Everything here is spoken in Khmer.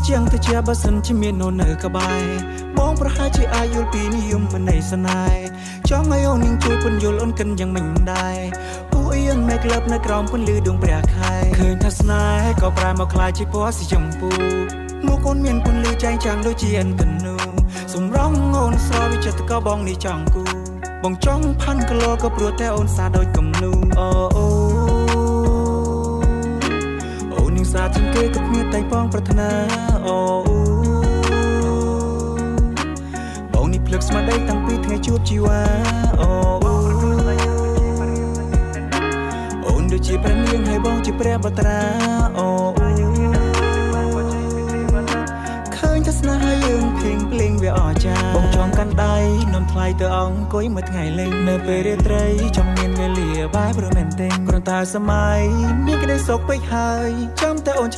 ជាងទៅជាបើសិនជាមានអូននៅក្បែរបងប្រហែលជាអាចយល់ពីនិយមមិននៃស្នេហ៍ចង់ឲ្យអូននឹងជួយពន្យល់អូនកិនយ៉ាងមិនដែរពួកអៀងមេក្លឹបនៅក្រោមពន្លឺដួងព្រះខែឃើញថាស្នេហ៍ក៏ប្រែមកខ្លាចជាពណ៌สีชมพูមកអូនមានពន្លឺចែងចាំងដូចជាអិនកានូសម្រងអូនស្រវិចិត្រក៏បងនេះចង់គូបងចង់ផាន់គីឡូក៏ព្រោះតែអូនសាដូចគំនូអូនឹងសាជាងគេក៏គ្មានតែបងប្រាថ្នាបងនេះភ្លឹកស្មារតីតាំងពីថ្ងៃជួបជីវ៉ាអូនដូចជាព្រះនាងហើយបងជាព្រះបត្រាឃើញថាស្នេហ៍យើងភ្លេងភ្លេងវាអស្ចារ្យបងចង់កាន់ដៃនំថ្លៃទៅអង្គុយមួយថ្ងៃលេងនៅពេលរាត្រីចង់មានវេលាបែបរ៉ូមែនទិកគ្រាន់តែសម័យមានក្តីសុខពេកហើយចាំតែអូន